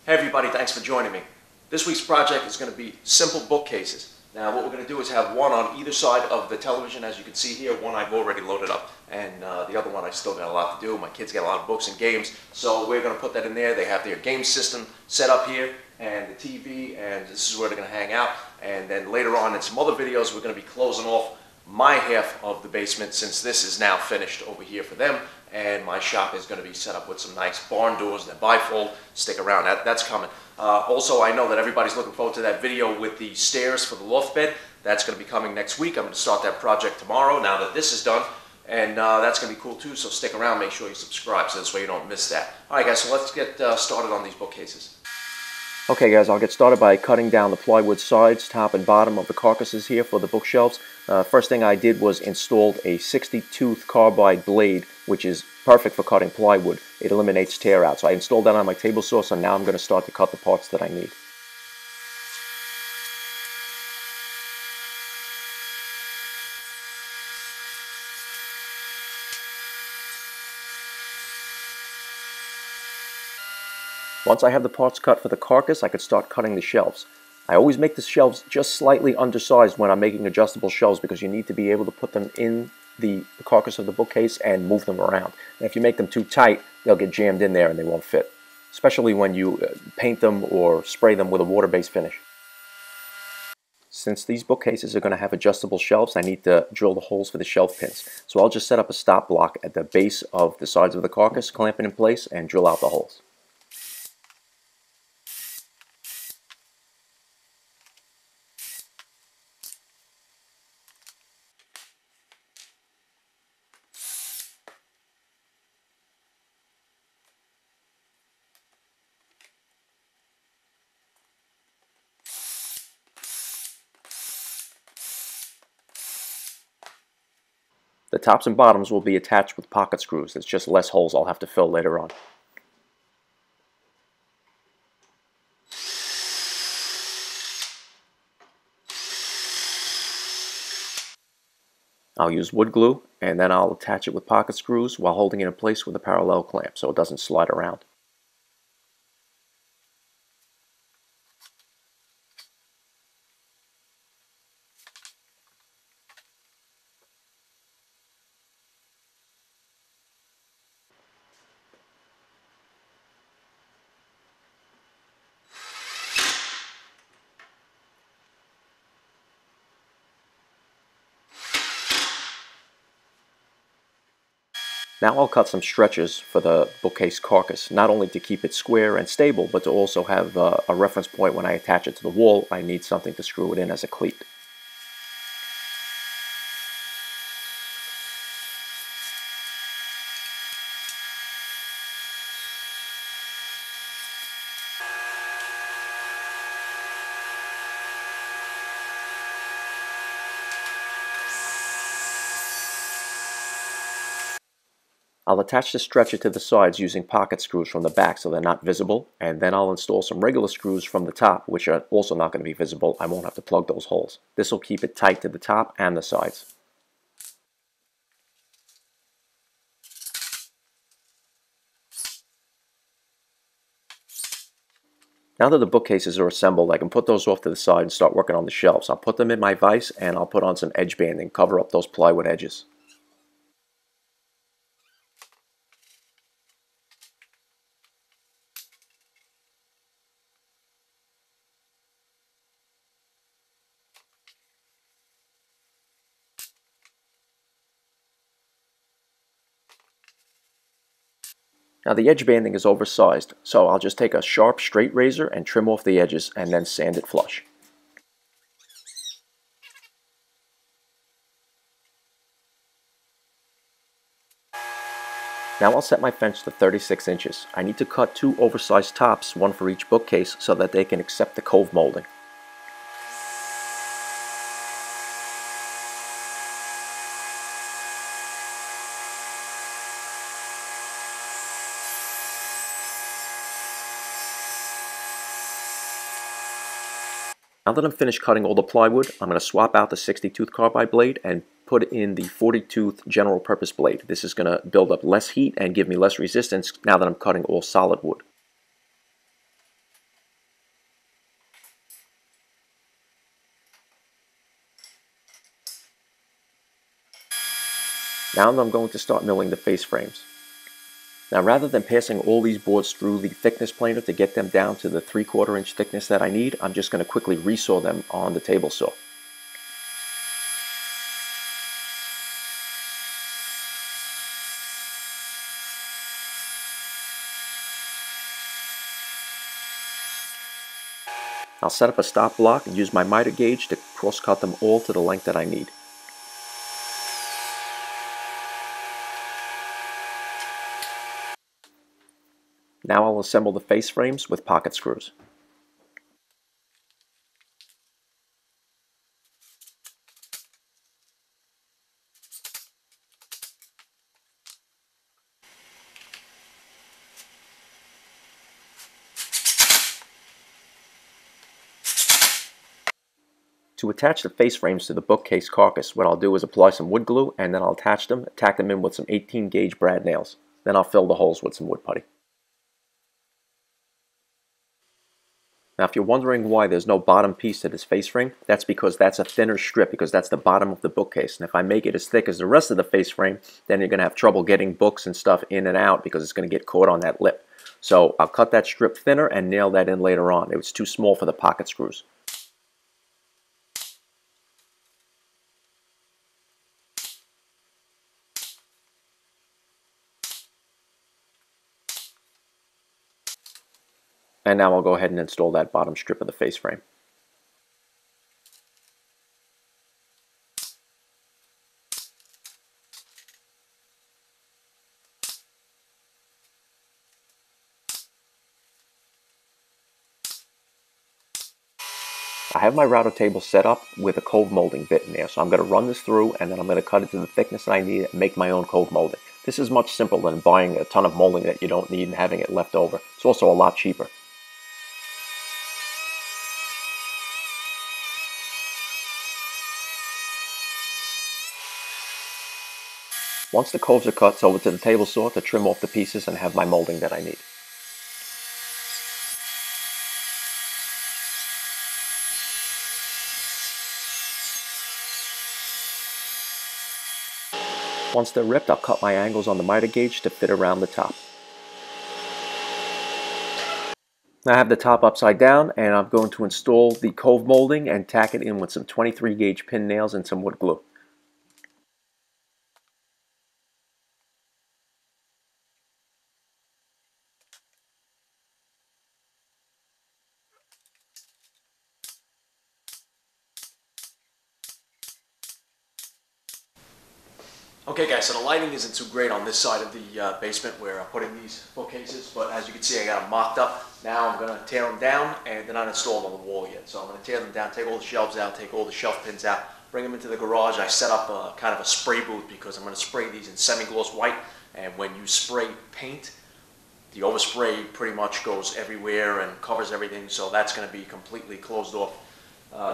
Hey everybody, thanks for joining me. This week's project is going to be simple bookcases. Now what we're going to do is have one on either side of the television, as you can see here. One I've already loaded up, and the other one I still got a lot to do. My kids got a lot of books and games, so we're going to put that in there. They have their game system set up here, and the TV, and this is where they're going to hang out. And then later on in some other videos, we're going to be closing off my half of the basement, since this is now finished over here for them, and my shop is going to be set up with some nice barn doors that bifold. Stick around, that's coming. Also, I know that everybody's looking forward to that video with the stairs for the loft bed. That's going to be coming next week. I'm going to start that project tomorrow, now that this is done, and that's going to be cool too, so stick around, make sure you subscribe, so this way you don't miss that. Alright guys, so let's get started on these bookcases. Okay guys, I'll get started by cutting down the plywood sides, top and bottom of the carcasses here for the bookshelves. First thing I did was installed a 60-tooth carbide blade, which is perfect for cutting plywood. It eliminates tear out. So I installed that on my table saw, so now I'm going to start to cut the parts that I need. Once I have the parts cut for the carcass, I could start cutting the shelves. I always make the shelves just slightly undersized when I'm making adjustable shelves, because you need to be able to put them in the carcass of the bookcase and move them around. And if you make them too tight, they'll get jammed in there and they won't fit, especially when you paint them or spray them with a water-based finish. Since these bookcases are going to have adjustable shelves, I need to drill the holes for the shelf pins. So I'll just set up a stop block at the base of the sides of the carcass, clamp it in place, and drill out the holes. The tops and bottoms will be attached with pocket screws. It's just less holes I'll have to fill later on. I'll use wood glue, and then I'll attach it with pocket screws while holding it in place with a parallel clamp so it doesn't slide around. Now I'll cut some stretches for the bookcase carcass, not only to keep it square and stable, but to also have a reference point when I attach it to the wall. I need something to screw it in as a cleat. I'll attach the stretcher to the sides using pocket screws from the back so they're not visible, and then I'll install some regular screws from the top, which are also not going to be visible. I won't have to plug those holes. This will keep it tight to the top and the sides. Now that the bookcases are assembled, I can put those off to the side and start working on the shelves. I'll put them in my vise, and I'll put on some edge banding, cover up those plywood edges. Now the edge banding is oversized, so I'll just take a sharp straight razor and trim off the edges and then sand it flush. Now I'll set my fence to 36 inches. I need to cut 2 oversized tops, one for each bookcase, so that they can accept the cove molding. Now that I'm finished cutting all the plywood, I'm going to swap out the 60-tooth carbide blade and put in the 40-tooth general purpose blade. This is going to build up less heat and give me less resistance now that I'm cutting all solid wood. Now I'm going to start milling the face frames. Now rather than passing all these boards through the thickness planer to get them down to the 3/4 inch thickness that I need, I'm just going to quickly resaw them on the table saw. I'll set up a stop block and use my miter gauge to cross cut them all to the length that I need. Now I'll assemble the face frames with pocket screws. To attach the face frames to the bookcase carcass, what I'll do is apply some wood glue and then I'll attach them, tack them in with some 18 gauge brad nails. Then I'll fill the holes with some wood putty. Now if you're wondering why there's no bottom piece to this face frame, that's because that's a thinner strip, because that's the bottom of the bookcase. And if I make it as thick as the rest of the face frame, then you're going to have trouble getting books and stuff in and out because it's going to get caught on that lip. So I'll cut that strip thinner and nail that in later on. It was too small for the pocket screws. And now I'll go ahead and install that bottom strip of the face frame. I have my router table set up with a cove molding bit in there, so I'm going to run this through and then I'm going to cut it to the thickness that I need and make my own cove molding. This is much simpler than buying a ton of molding that you don't need and having it left over. It's also a lot cheaper. Once the coves are cut, it's over to the table saw to trim off the pieces and have my molding that I need. Once they're ripped, I'll cut my angles on the miter gauge to fit around the top. Now I have the top upside down and I'm going to install the cove molding and tack it in with some 23 gauge pin nails and some wood glue. Okay guys, so the lighting isn't too great on this side of the basement where I'm putting these bookcases, but as you can see I got them mocked up. Now I'm going to tear them down and they're not installed on the wall yet. So I'm going to tear them down, take all the shelves out, take all the shelf pins out, bring them into the garage. I set up a kind of a spray booth because I'm going to spray these in semi-gloss white, and when you spray paint, the overspray pretty much goes everywhere and covers everything, so that's going to be completely closed off.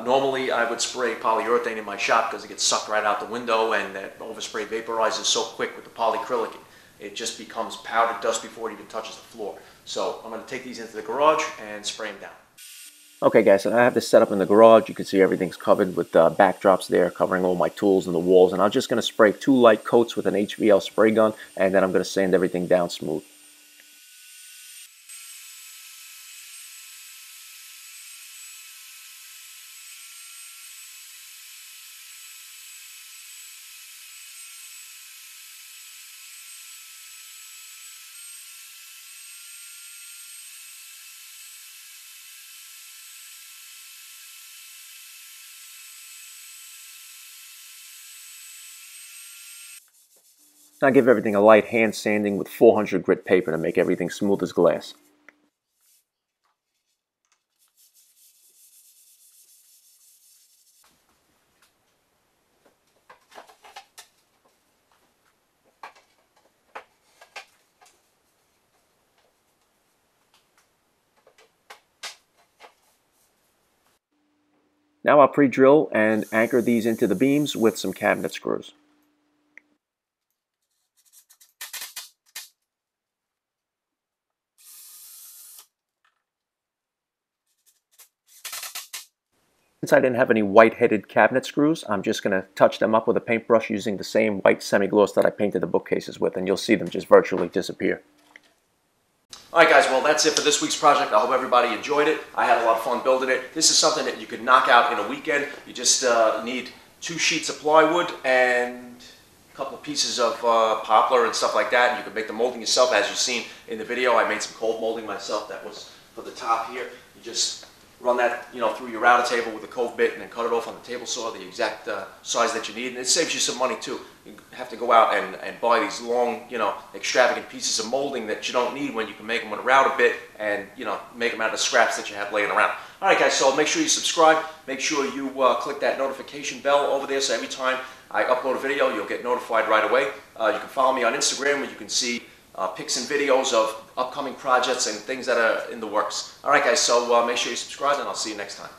Normally I would spray polyurethane in my shop because it gets sucked right out the window and that overspray vaporizes so quick with the polyacrylic. It just becomes powdered dust before it even touches the floor. So I'm going to take these into the garage and spray them down. Okay guys, so I have this set up in the garage. You can see everything's covered with backdrops there covering all my tools and the walls, and I'm just going to spray 2 light coats with an HVL spray gun, and then I'm going to sand everything down smooth. Now give everything a light hand sanding with 400 grit paper to make everything smooth as glass. Now I'll pre-drill and anchor these into the beams with some cabinet screws. Since I didn't have any white-headed cabinet screws, I'm just going to touch them up with a paintbrush using the same white semi-gloss that I painted the bookcases with, and you'll see them just virtually disappear. Alright guys, well that's it for this week's project. I hope everybody enjoyed it. I had a lot of fun building it. This is something that you could knock out in a weekend. You just need 2 sheets of plywood and a couple of pieces of poplar and stuff like that. And you can make the molding yourself. As you've seen in the video, I made some cold molding myself. That was for the top here. You just run that, through your router table with a cove bit and then cut it off on the table saw, the exact size that you need. And it saves you some money too. You have to go out and buy these long, extravagant pieces of molding that you don't need when you can make them with a router bit and, make them out of scraps that you have laying around. All right, guys, so make sure you subscribe. Make sure you click that notification bell over there so every time I upload a video, you'll get notified right away. You can follow me on Instagram where you can see pics and videos of upcoming projects and things that are in the works. All right, guys, so make sure you subscribe, and I'll see you next time.